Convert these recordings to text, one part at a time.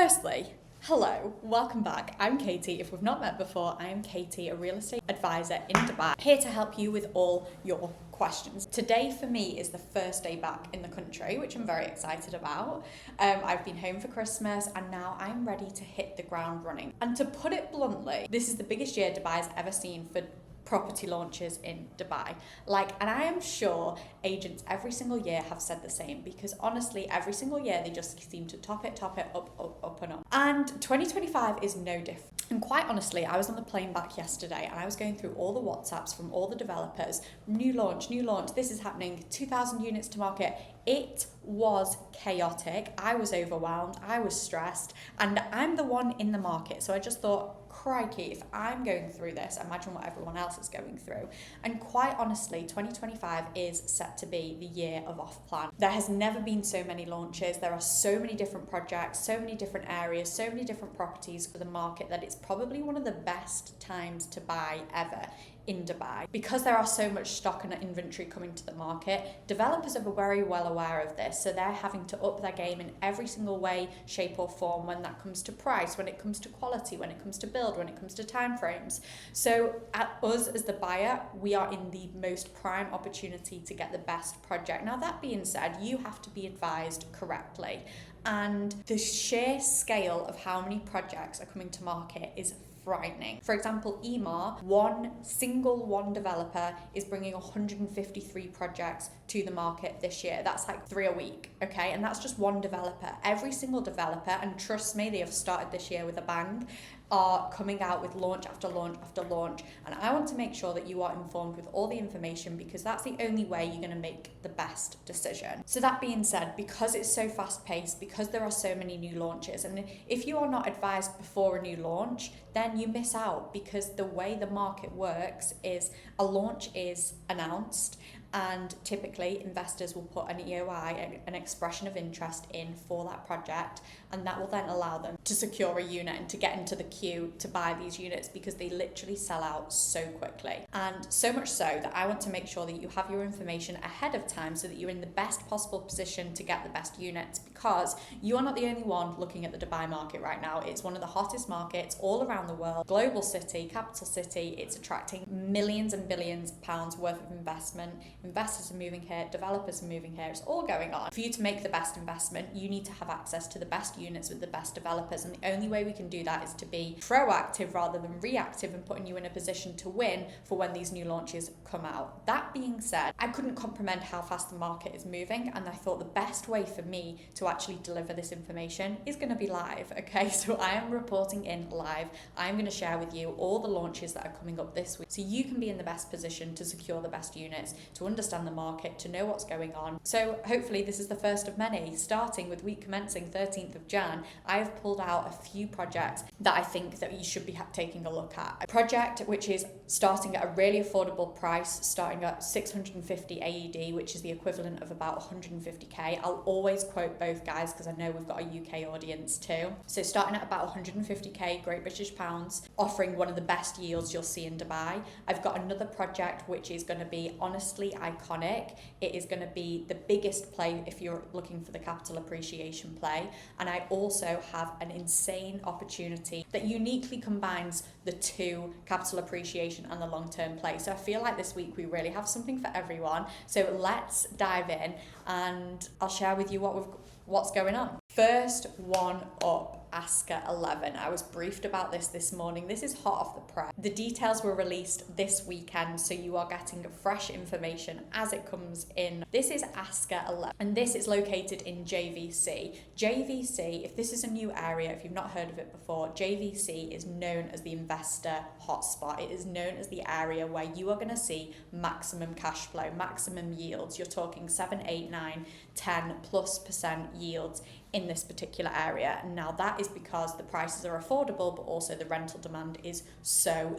Firstly, hello, welcome back. I'm Katie. If we've not met before, I am Katie, a real estate advisor in Dubai, here to help you with all your questions. Today for me is the first day back in the country, which I'm very excited about. I've been home for Christmas and now I'm ready to hit the ground running. And to put it bluntly, this is the biggest year Dubai's ever seen for property launches in Dubai. And I am sure agents every single year have said the same, because honestly, every single year they just seem to top it up and up. And 2025 is no different. And quite honestly, I was on the plane back yesterday and I was going through all the WhatsApps from all the developers. New launch, this is happening, 2,000 units to market. It was chaotic. I was overwhelmed, I was stressed, and I'm the one in the market. So I just thought, crikey, if I'm going through this, imagine what everyone else is going through. And quite honestly, 2025 is set to be the year of off-plan. There has never been so many launches. There are so many different projects, so many different areas, so many different properties for the market that it's probably one of the best times to buy ever in Dubai. Because there are so much stock and inventory coming to the market, developers are very well aware of this, so they're having to up their game in every single way, shape or form, when that comes to price, when it comes to quality, when it comes to build, when it comes to timeframes. So us as the buyer, we are in the most prime opportunity to get the best project. Now that being said, you have to be advised correctly, and the sheer scale of how many projects are coming to market is frightening. For example, Emaar, one developer is bringing 153 projects to the market this year. That's like 3 a week, okay? And that's just one developer. Every single developer, and trust me, they have started this year with a bang, are coming out with launch after launch after launch. And I want to make sure that you are informed with all the information, because that's the only way you're going to make the best decision. So that being said, because it's so fast paced, because there are so many new launches, and if you are not advised before a new launch, then you miss out, because the way the market works is a launch is announced, and typically investors will put an EOI, an expression of interest, in for that project, and that will then allow them to secure a unit and to get into the queue to buy these units, because they literally sell out so quickly. And so much so that I want to make sure that you have your information ahead of time so that you're in the best possible position to get the best units, because you are not the only one looking at the Dubai market right now. It's one of the hottest markets all around the world. Global city, capital city, it's attracting millions and billions of pounds worth of investment. Investors are moving here, developers are moving here, it's all going on. For you to make the best investment, you need to have access to the best units with the best developers, and the only way we can do that is to be proactive rather than reactive, and putting you in a position to win for when these new launches come out. That being said, I couldn't comprehend how fast the market is moving, and I thought the best way for me to actually deliver this information is going to be live, okay? So I am reporting in live. I'm going to share with you all the launches that are coming up this week, so you can be in the best position to secure the best units, to understand the market, to know what's going on. So hopefully this is the first of many. Starting with week commencing 13th of Jan, I have pulled out a few projects that I think that you should be taking a look at. A project which is starting at a really affordable price, starting at 650 AED, which is the equivalent of about 150k. I'll always quote both guys because I know we've got a UK audience too. So starting at about 150k Great British pounds, offering one of the best yields you'll see in Dubai. I've got another project which is going to be honestly iconic. It is going to be the biggest play if you're looking for the capital appreciation play. And I also have an insane opportunity that uniquely combines the two, capital appreciation and the long-term play. So I feel like this week we really have something for everyone. So let's dive in and I'll share with you what's going on. First one up, Asker 11. I was briefed about this morning. This is hot off the press. The details were released this weekend, so you are getting fresh information as it comes in. This is Asker 11, and this is located in JVC. JVC, if this is a new area, if you've not heard of it before, JVC is known as the investor hotspot. It is known as the area where you are going to see maximum cash flow, maximum yields. You're talking 7, 8, 9, 10+% yields in this particular area. Now that is because the prices are affordable, but also the rental demand is so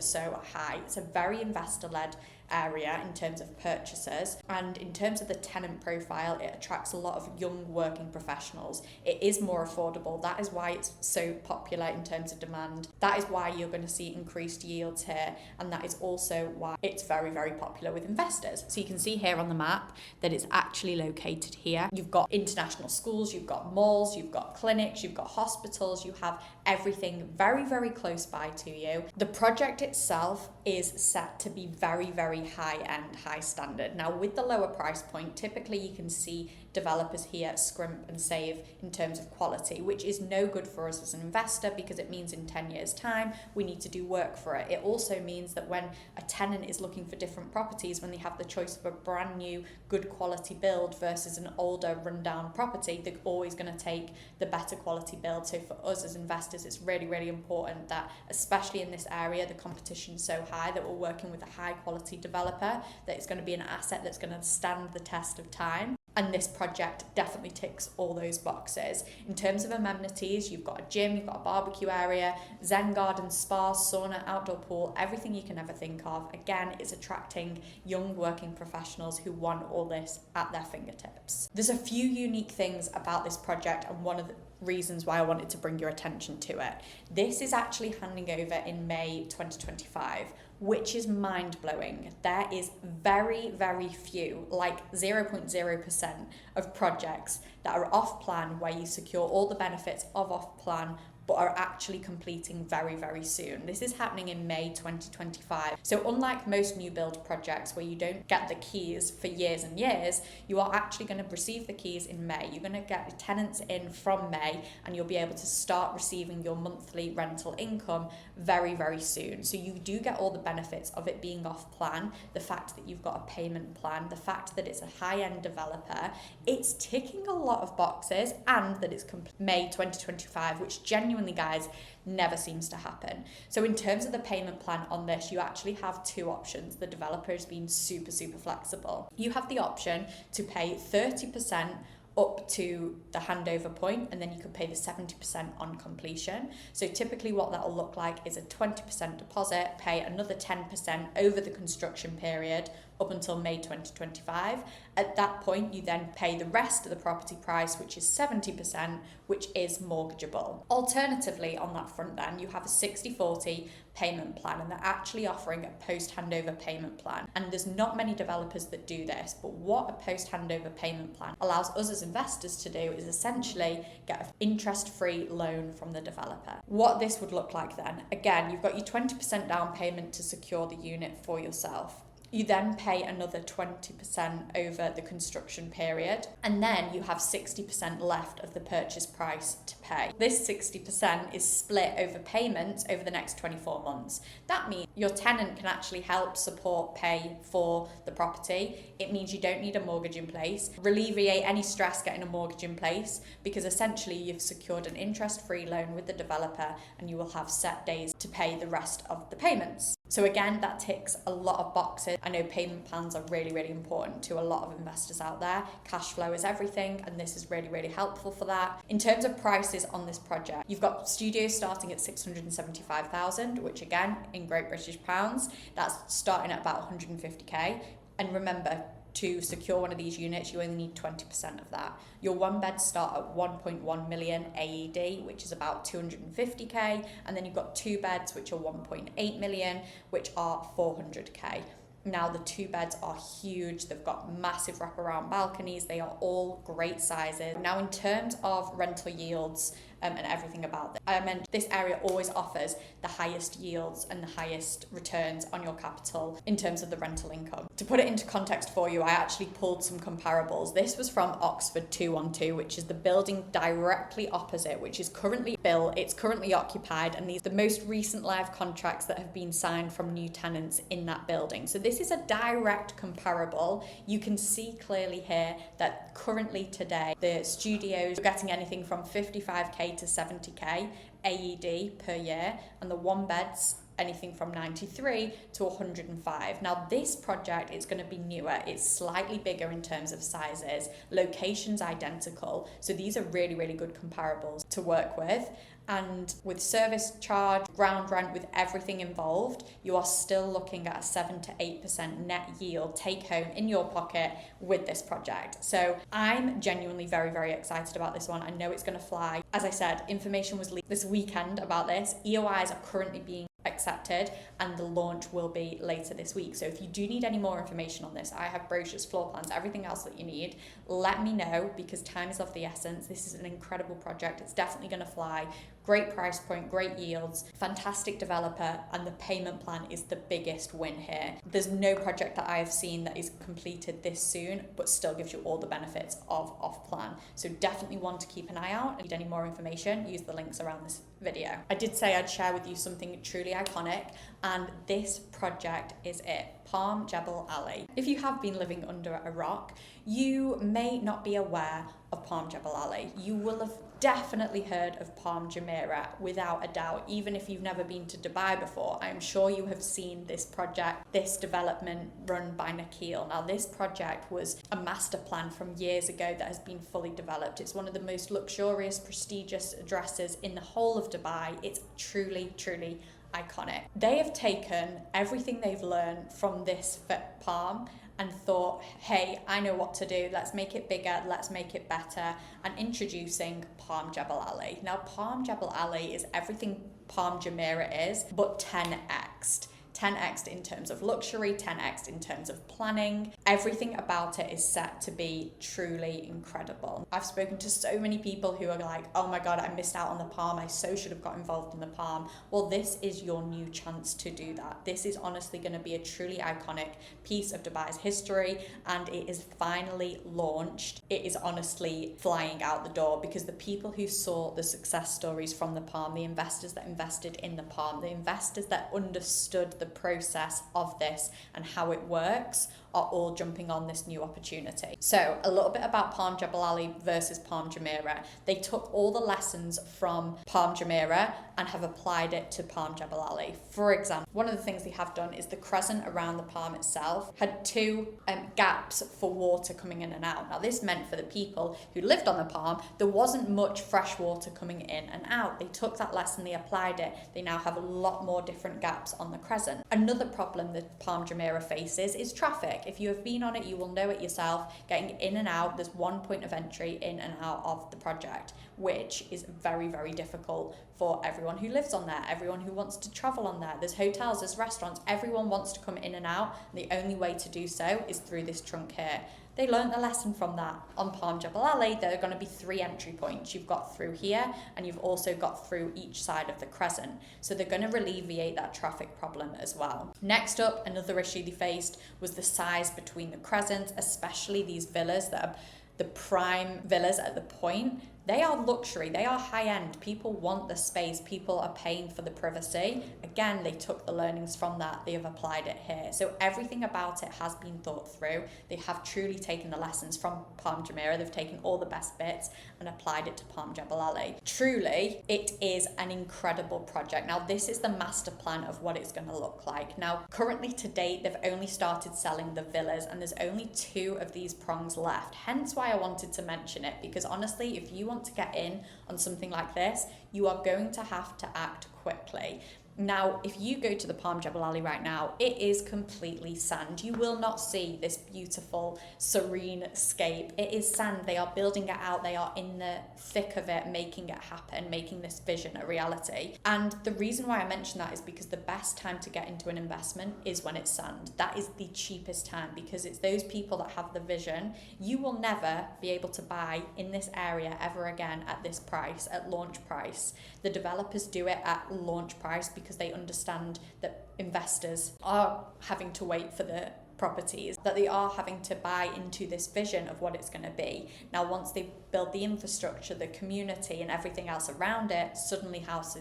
high. It's a very investor-led area in terms of purchasers, and in terms of the tenant profile, it attracts a lot of young working professionals. It is more affordable. That is why it's so popular in terms of demand. That is why you're going to see increased yields here, and that is also why it's very popular with investors. So you can see here on the map that it's actually located here. You've got international schools, you've got malls, malls, you've got clinics, you've got hospitals, you have everything very, very close by to you. The project itself is set to be very, very high end, high standard. Now, with the lower price point, typically you can see developers here scrimp and save in terms of quality, which is no good for us as an investor, because it means in 10 years time we need to do work for it. It also means that when a tenant is looking for different properties, when they have the choice of a brand new good quality build versus an older rundown property, they're always going to take the better quality build. So for us as investors, it's really, really important that, especially in this area, the competition is so high, that we're working with a high quality developer, that it's going to be an asset that's going to stand the test of time. And this project definitely ticks all those boxes. In terms of amenities, you've got a gym, you've got a barbecue area, Zen garden, spa, sauna, outdoor pool, everything you can ever think of. Again, it's attracting young working professionals who want all this at their fingertips. There's a few unique things about this project, and one of the reasons why I wanted to bring your attention to it. This is actually handing over in May 2025, which is mind-blowing. There is very, very few, like 0.0% of projects that are off-plan where you secure all the benefits of off-plan but are actually completing very, very soon. This is happening in May 2025. So unlike most new build projects where you don't get the keys for years and years, you are actually going to receive the keys in May. You're going to get tenants in from May, and you'll be able to start receiving your monthly rental income very, very soon. So you do get all the benefits of it being off plan, the fact that you've got a payment plan, the fact that it's a high-end developer. It's ticking a lot of boxes, and that it's May 2025, which genuinely, guys, never seems to happen. So in terms of the payment plan on this, you actually have two options. The developer has been super, super flexible. You have the option to pay 30% up to the handover point, and then you could pay the 70% on completion. So typically what that will look like is a 20% deposit, pay another 10% over the construction period up until May 2025. At that point, you then pay the rest of the property price, which is 70%, which is mortgageable. Alternatively, on that front then, you have a 60-40 payment plan, and they're actually offering a post-handover payment plan. And there's not many developers that do this, but what a post-handover payment plan allows us as investors to do is essentially get an interest-free loan from the developer. What this would look like then, again, you've got your 20% down payment to secure the unit for yourself. You then pay another 20% over the construction period, and then you have 60% left of the purchase price to pay. This 60% is split over payments over the next 24 months. That means your tenant can actually help support pay for the property. It means you don't need a mortgage in place, alleviate any stress getting a mortgage in place, because essentially you've secured an interest-free loan with the developer, and you will have set days to pay the rest of the payments. So again, that ticks a lot of boxes. I know payment plans are really, really important to a lot of investors out there. Cash flow is everything, and this is really, really helpful for that. In terms of prices on this project, you've got studios starting at 675,000, which again, in Great British pounds, that's starting at about 150k. And remember, to secure one of these units, you only need 20% of that. Your one beds start at 1.1 million AED, which is about 250k, and then you've got two beds, which are 1.8 million, which are 400k. Now, the two beds are huge. They've got massive wraparound balconies. They are all great sizes. Now, in terms of rental yields and everything about this, I meant this area always offers the highest yields and the highest returns on your capital in terms of the rental income. To put it into context for you, I actually pulled some comparables. This was from Oxford 212, which is the building directly opposite, which is currently built. It's currently occupied, and these are the most recent live contracts that have been signed from new tenants in that building. So this is a direct comparable. You can see clearly here that currently today, the studios are getting anything from 55k to 70k AED per year, and the one beds anything from 93 to 105. Now, this project is going to be newer. It's slightly bigger in terms of sizes. Location's identical. So these are really, really good comparables to work with. And with service charge, ground rent, with everything involved, you are still looking at a 7 to 8% net yield take home in your pocket with this project. So I'm genuinely very, very excited about this one. I know it's going to fly. As I said, information was leaked this weekend about this. EOIs are currently being accepted, and the launch will be later this week. So if you do need any more information on this, I have brochures, floor plans, everything else that you need. Let me know, because time is of the essence. This is an incredible project. It's definitely going to fly. Great price point, great yields, fantastic developer, and the payment plan is the biggest win here. There's no project that I have seen that is completed this soon, but still gives you all the benefits of off plan. So definitely want to keep an eye out. If you need any more information, use the links around this video. I did say I'd share with you something truly iconic, and this project is it. Palm Jebel Ali. If you have been living under a rock, you may not be aware of Palm Jebel Ali. You will have definitely heard of Palm Jumeirah, without a doubt. Even if you've never been to Dubai before, I'm sure you have seen this project, this development run by Nakheel. Now, this project was a master plan from years ago that has been fully developed. It's one of the most luxurious, prestigious addresses in the whole of Dubai. It's truly, truly iconic. They have taken everything they've learned from this palm and thought, hey, I know what to do. Let's make it bigger. Let's make it better. And introducing Palm Jebel Ali. Now, Palm Jebel Ali is everything Palm Jumeirah is, but 10x'd. 10x'd in terms of luxury, 10x'd in terms of planning. Everything about it is set to be truly incredible. I've spoken to so many people who are like, oh my God, I missed out on the Palm. I so should have got involved in the Palm. Well, this is your new chance to do that. This is honestly going to be a truly iconic piece of Dubai's history, and it is finally launched. It is honestly flying out the door, because the people who saw the success stories from the Palm, the investors that invested in the Palm, the investors that understood the process of this and how it works, are all jumping on this new opportunity. So a little bit about Palm Jebel Ali versus Palm Jumeirah. They took all the lessons from Palm Jumeirah and have applied it to Palm Jebel Ali. For example, one of the things they have done is the crescent around the palm itself had two gaps for water coming in and out. Now, this meant for the people who lived on the palm, there wasn't much fresh water coming in and out. They took that lesson, they applied it. They now have a lot more different gaps on the crescent. Another problem that Palm Jumeirah faces is traffic. If you have been on it, you will know it yourself. Getting in and out, there's one point of entry in and out of the project, which is very, very difficult for everyone who lives on there, everyone who wants to travel on there. There's hotels, there's restaurants, everyone wants to come in and out. The only way to do so is through this trunk here. They learned the lesson from that. On Palm Jebel Ali, there are going to be 3 entry points. You've got through here, and you've also got through each side of the crescent. So they're going to alleviate that traffic problem as well. Next up, another issue they faced was the size between the crescents, especially these villas that are the prime villas at the point. They are luxury, they are high-end. People want the space, people are paying for the privacy. Again, they took the learnings from that, they have applied it here. So everything about it has been thought through. They have truly taken the lessons from Palm Jumeirah, they've taken all the best bits and applied it to Palm Jebel Ali. Truly, it is an incredible project. Now, this is the master plan of what it's going to look like. Now, currently to date, they've only started selling the villas, and there's only 2 of these prongs left. Hence why I wanted to mention it, because honestly, if you want to get in on something like this, you are going to have to act quickly. Now, if you go to the Palm Jebel Ali right now, it is completely sand. You will not see this beautiful, serene scape. It is sand. They are building it out. They are in the thick of it, making it happen, making this vision a reality. And the reason why I mention that is because the best time to get into an investment is when it's sand. That is the cheapest time, because it's those people that have the vision. You will never be able to buy in this area ever again at this price, at launch price. The developers do it at launch price because they understand that investors are having to wait for the properties, that they are having to buy into this vision of what it's going to be. Now, once they build the infrastructure, the community and everything else around it, suddenly house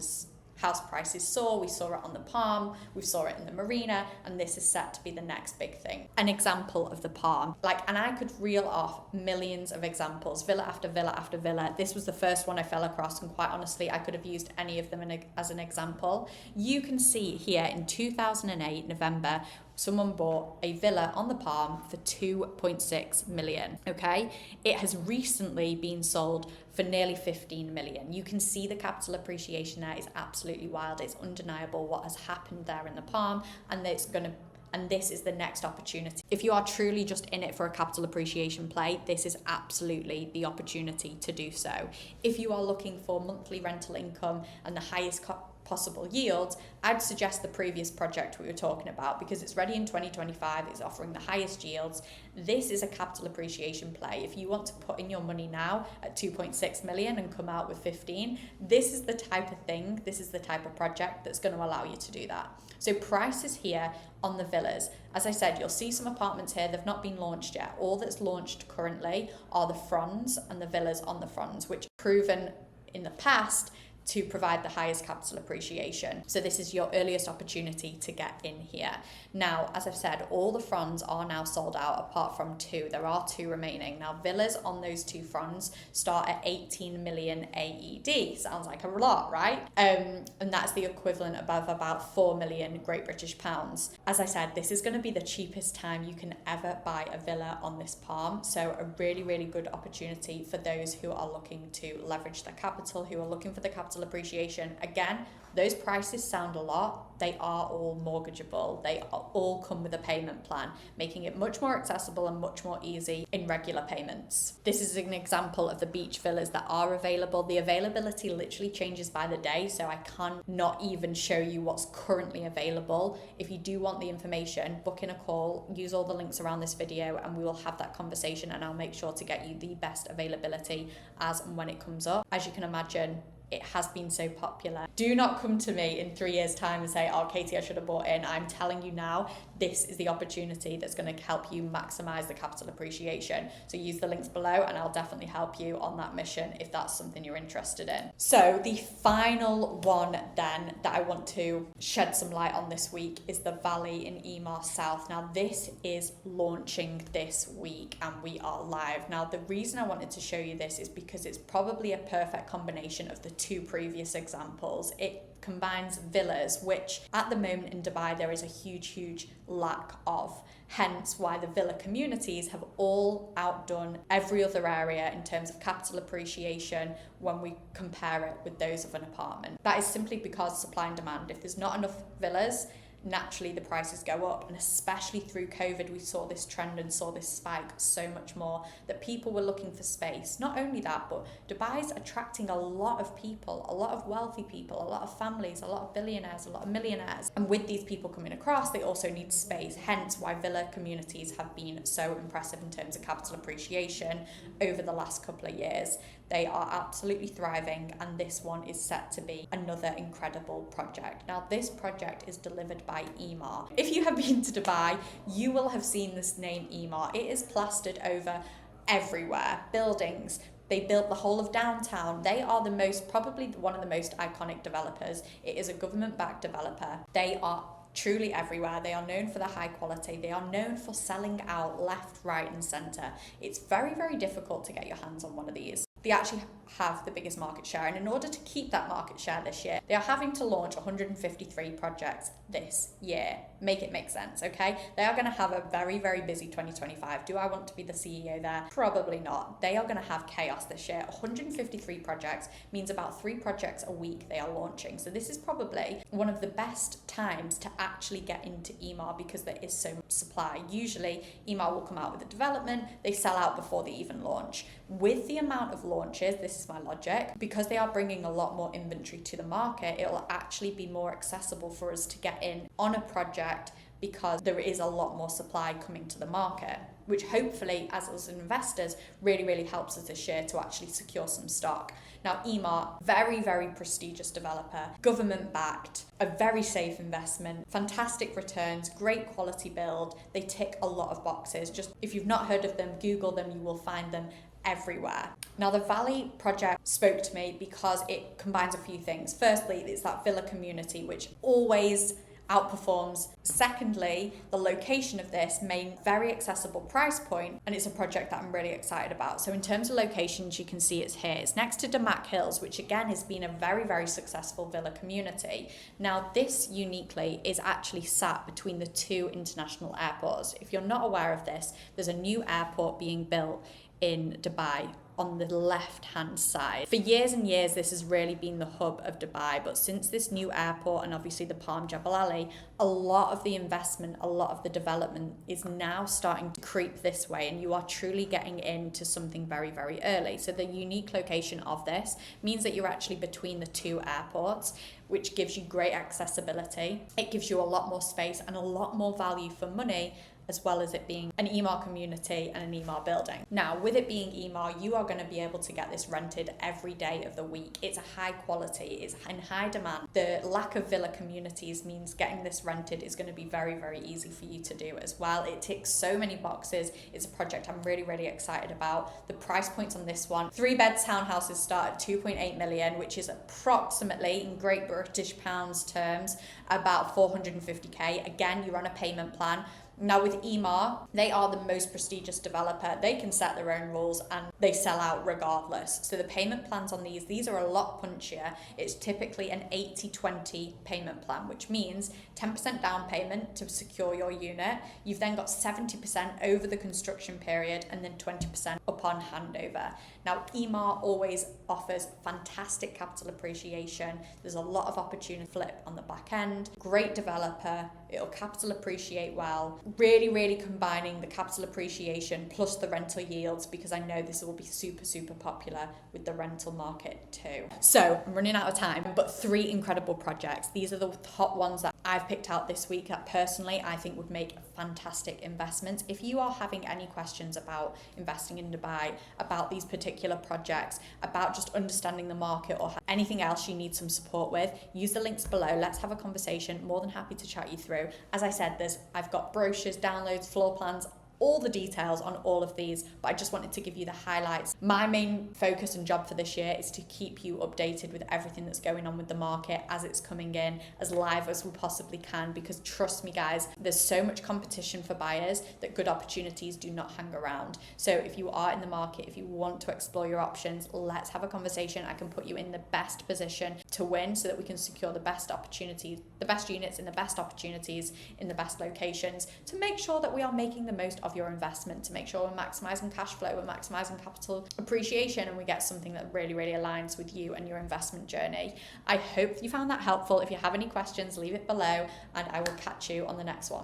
prices soar. We saw it on the Palm, we saw it in the Marina, and this is set to be the next big thing. An example of the Palm, and I could reel off millions of examples, villa after villa after villa. This was the first one I fell across, and quite honestly, I could have used any of them as an example. You can see here in 2008, November, someone bought a villa on the Palm for 2.6 million, okay? It has recently been sold for nearly 15 million. You can see the capital appreciation there is absolutely wild. It's undeniable what has happened there in the Palm, and this is the next opportunity. If you are truly just in it for a capital appreciation play, this is absolutely the opportunity to do so. If you are looking for monthly rental income and the highest possible yields, I'd suggest the previous project we were talking about because it's ready in 2025, it's offering the highest yields. This is a capital appreciation play. If you want to put in your money now at 2.6 million and come out with 15, this is the type of thing, this is the type of project that's going to allow you to do that. So prices here on the villas. As I said, you'll see some apartments here, they've not been launched yet. All that's launched currently are the fronds and the villas on the fronds, which proven in the past to provide the highest capital appreciation. So this is your earliest opportunity to get in here. Now, as I've said, all the fronds are now sold out apart from 2. There are 2 remaining. Now, villas on those 2 fronds start at 18 million AED. Sounds like a lot, right? And that's the equivalent of about 4 million Great British pounds. As I said, this is going to be the cheapest time you can ever buy a villa on this palm. So a really, really good opportunity for those who are looking to leverage their capital, who are looking for the capital appreciation. Again, those prices sound a lot. They are all mortgageable. They all come with a payment plan, making it much more accessible and much more easy in regular payments. This is an example of the beach villas that are available. The availability literally changes by the day, so I can't not even show you what's currently available. If you do want the information, book in a call, use all the links around this video, and we will have that conversation, and I'll make sure to get you the best availability as and when it comes up. As you can imagine, it has been so popular. Do not come to me in 3 years' time and say, oh, Katie, I should have bought in. I'm telling you now, this is the opportunity that's going to help you maximize the capital appreciation. So use the links below and I'll definitely help you on that mission if that's something you're interested in. So the final one then that I want to shed some light on this week is the Valley in Emaar South. Now this is launching this week and we are live. Now the reason I wanted to show you this is because it's probably a perfect combination of the 2 previous examples. It combines villas, which at the moment in Dubai there is a huge lack of, hence why the villa communities have all outdone every other area in terms of capital appreciation when we compare it with those of an apartment. That is simply because supply and demand. If there's not enough villas, naturally the prices go up, and especially through COVID we saw this trend and saw this spike so much more, that people were looking for space. Not only that, but Dubai's attracting a lot of people, a lot of wealthy people, a lot of families, a lot of billionaires, a lot of millionaires, and with these people coming across they also need space, hence why villa communities have been so impressive in terms of capital appreciation over the last couple of years. They are absolutely thriving, and this one is set to be another incredible project. Now, this project is delivered by Emaar. If you have been to Dubai, you will have seen this name Emaar. It is plastered over everywhere. Buildings. They built the whole of downtown. They are probably one of the most iconic developers. It is a government-backed developer. They are truly everywhere. They are known for the high quality. They are known for selling out left, right, and centre. It's very difficult to get your hands on one of these. They actually have the biggest market share, and in order to keep that market share this year, they are having to launch 153 projects this year. Make it make sense, okay? They are going to have a very busy 2025. Do I want to be the CEO there? Probably not. They are going to have chaos this year. 153 projects means about 3 projects a week they are launching. So this is probably one of the best times to actually get into Emaar because there is so much supply. Usually Emaar will come out with a development, they sell out before they even launch. With the amount of launches, this is my logic, because they are bringing a lot more inventory to the market, it will actually be more accessible for us to get in on a project because there is a lot more supply coming to the market, which hopefully as us investors really helps us this year to actually secure some stock. Now Emaar, very prestigious developer, government backed, a very safe investment, fantastic returns, great quality build. They tick a lot of boxes. Just if you've not heard of them, Google them, you will find them everywhere. Now the Valley project spoke to me because it combines a few things. Firstly, it's that villa community which always outperforms. Secondly, the location of this main very accessible price point, and it's a project that I'm really excited about. So in terms of locations, you can see it's here. It's next to Damac Hills, which again has been a very successful villa community. Now this uniquely is actually sat between the 2 international airports. If you're not aware of this, there's a new airport being built in Dubai on the left-hand side. For years and years, this has really been the hub of Dubai, but since this new airport and obviously the Palm Jebel Ali, a lot of the investment, a lot of the development is now starting to creep this way, and you are truly getting into something very, very early. So the unique location of this means that you're actually between the two airports, which gives you great accessibility. It gives you a lot more space and a lot more value for money, as well as it being an Emaar community and an Emaar building. Now, with it being Emaar, you are going to be able to get this rented every day of the week. It's a high quality, it's in high demand. The lack of villa communities means getting this rented is going to be very, very easy for you to do as well. It ticks so many boxes. It's a project I'm really, really excited about. The price points on this one, 3-bed townhouses start at 2.8 million, which is approximately, in Great British pounds terms, about 450k. Again, you're on a payment plan. Now with Emaar, they are the most prestigious developer. They can set their own rules and they sell out regardless. So the payment plans on these are a lot punchier. It's typically an 80-20 payment plan, which means 10% down payment to secure your unit. You've then got 70% over the construction period and then 20% upon handover. Now Emaar always offers fantastic capital appreciation. There's a lot of opportunity flip on the back end. Great developer. It'll capital appreciate well. Really, really combining the capital appreciation plus the rental yields, because I know this will be super, super popular with the rental market too. So I'm running out of time, but 3 incredible projects. These are the top ones that I've picked out this week that personally I think would make fantastic investments. If you are having any questions about investing in Dubai, about these particular projects, about just understanding the market, or anything else you need some support with, use the links below. Let's have a conversation. More than happy to chat you through. As I said, I've got brochures, downloads, floor plans, all the details on all of these, but I just wanted to give you the highlights. My main focus and job for this year is to keep you updated with everything that's going on with the market as it's coming in, as live as we possibly can, because trust me guys, there's so much competition for buyers that good opportunities do not hang around. So if you are in the market, if you want to explore your options, let's have a conversation. I can put you in the best position to win so that we can secure the best opportunities, the best units in the best opportunities in the best locations, to make sure that we are making the most of your investment, to make sure we're maximizing cash flow, we're maximizing capital appreciation, and we get something that really, really aligns with you and your investment journey. I hope you found that helpful. If you have any questions, leave it below, and I will catch you on the next one.